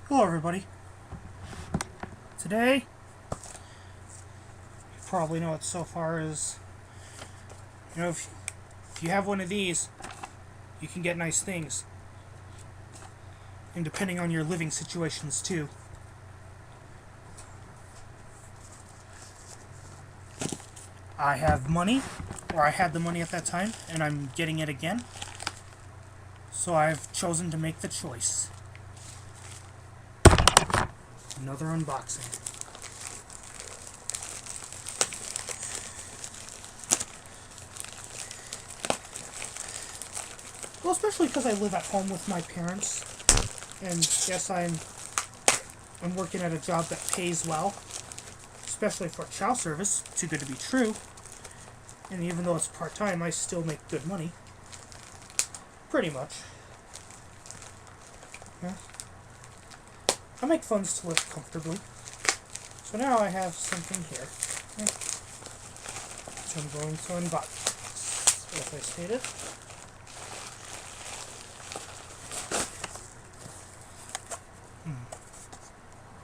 Hello everybody. Today, you probably know it so far is, if you have one of these, you can get nice things. And depending on your living situations too. I have money, or I had the money at that time, and I'm getting it again. So I've chosen to make the choice. Another unboxing. Well, especially because I live at home with my parents, and yes, I'm working at a job that pays well, especially for child service. Too good to be true. And even though it's part-time, I still make good money. Pretty much. Yeah. I make funds to live comfortably. So now I have something here. Yeah. So I'm going to unbox, as I stated. I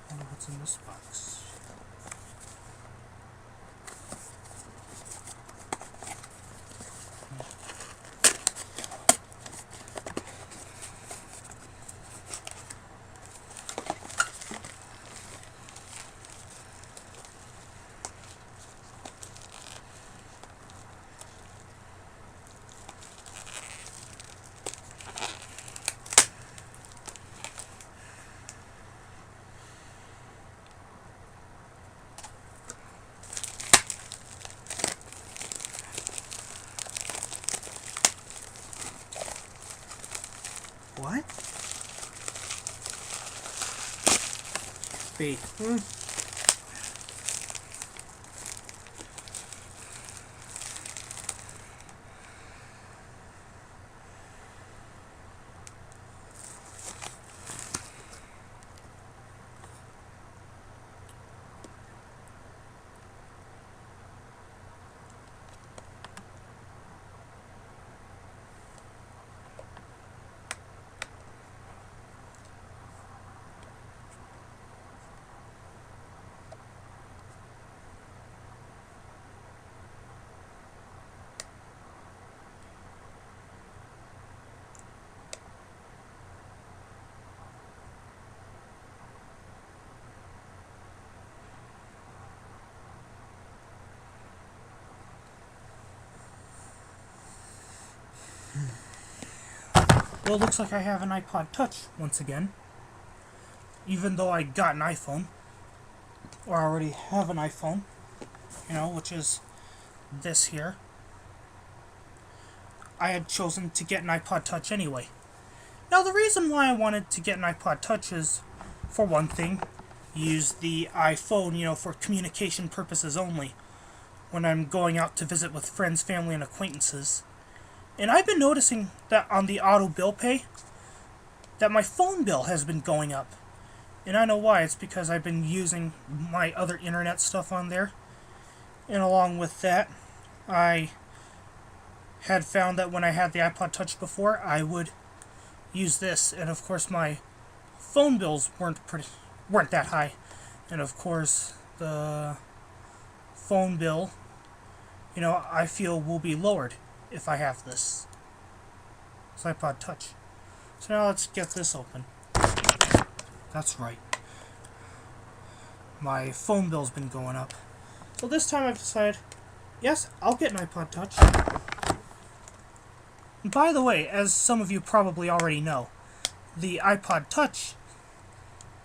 wonder what's in this box. What? Wait. Well, it looks like I have an iPod Touch once again. Even though I got an iPhone, or I already have an iPhone, which is this here. I had chosen to get an iPod Touch anyway. Now, the reason why I wanted to get an iPod Touch is, for one thing, use the iPhone, for communication purposes only, when I'm going out to visit with friends, family, and acquaintances. And I've been noticing that on the auto bill pay, that my phone bill has been going up. And I know why. It's because I've been using my other internet stuff on there. And along with that, I had found that when I had the iPod Touch before, I would use this. And of course, my phone bills weren't that high. And of course, the phone bill, I feel will be lowered if I have this iPod Touch. So now let's get this open. That's right. My phone bill's been going up. So this time I've decided, yes, I'll get an iPod Touch. And by the way, as some of you probably already know, the iPod Touch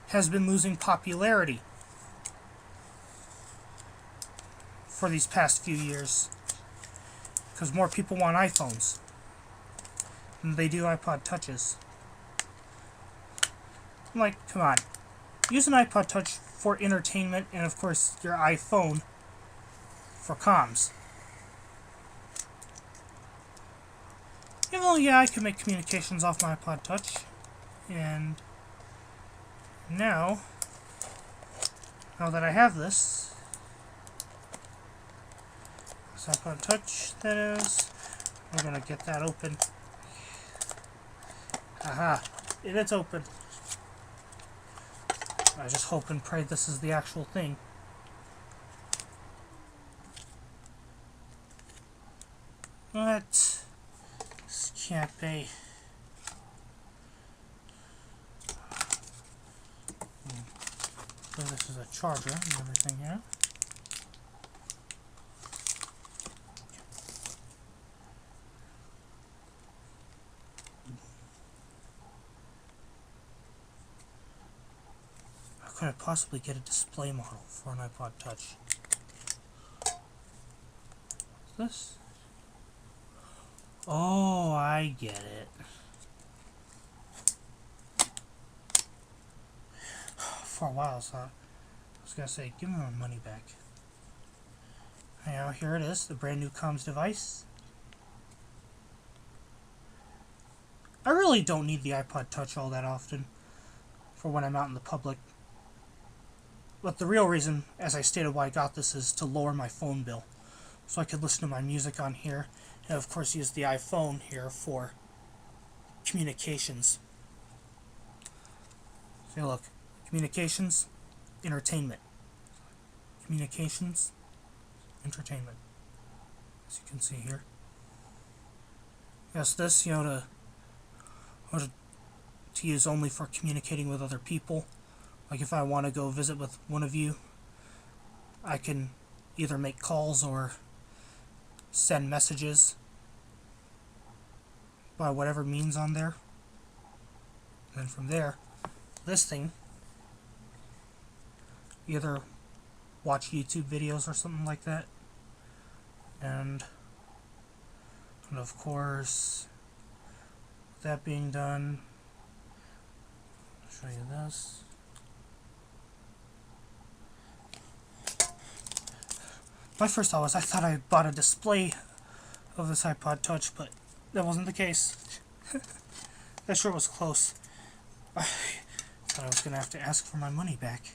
has been losing popularity for these past few years. Because more people want iPhones than they do iPod Touches. I'm like, come on. Use an iPod Touch for entertainment and, of course, your iPhone for comms. Even though, yeah, I can make communications off my iPod Touch. And now that I have this iPod Touch, that is, we're going to get that open. Aha, and it's open. I just hope and pray this is the actual thing. But this can't be. So this is a charger and everything here. How could I possibly get a display model for an iPod Touch? What's this? Oh, I get it. For a while, so I was gonna say, give me my money back. Now, here it is, the brand new comms device. I really don't need the iPod Touch all that often for when I'm out in the public. But the real reason, as I stated why I got this, is to lower my phone bill. So I could listen to my music on here, and of course use the iPhone here for communications. So look, communications, entertainment. Communications, entertainment. As you can see here. Yes, this, to use only for communicating with other people. Like if I want to go visit with one of you, I can either make calls or send messages by whatever means on there. And then from there, this thing, either watch YouTube videos or something like that. And of course, that being done, I'll show you this. My first thought was I thought I bought a display of this iPod Touch, but that wasn't the case. That sure was close. I thought I was going to have to ask for my money back.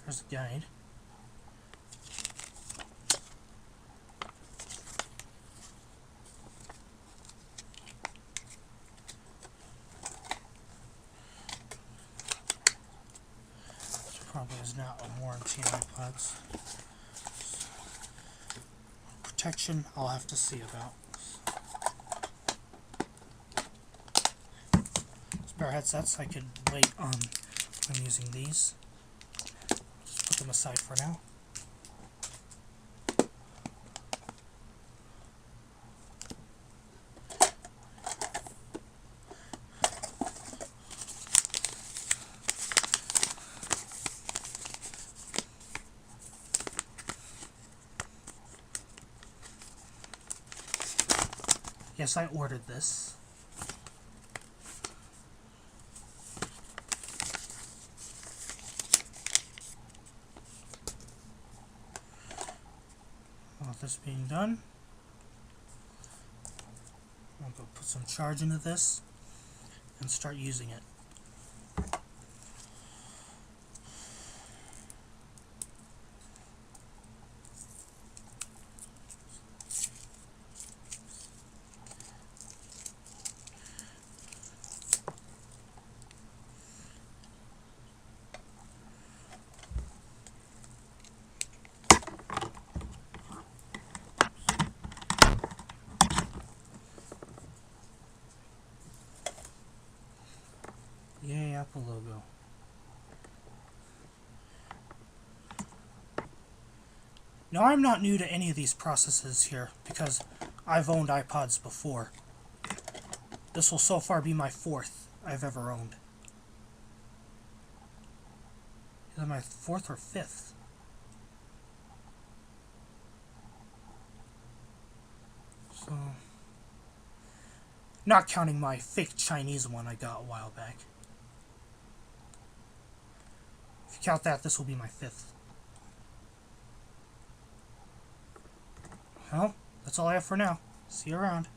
There's a guide. Probably is not a warranty on iPods. Protection, I'll have to see about. Spare headsets, I could wait on. I'm using these. Just put them aside for now. Yes, I ordered this. With this being done, I'll go put some charge into this and start using it. Yay, Apple logo. Now, I'm not new to any of these processes here because I've owned iPods before. This will so far be my 4th I've ever owned. Is it my 4th or 5th? So, not counting my fake Chinese one I got a while back. If you count that, this will be my 5th. Well, that's all I have for now. See you around.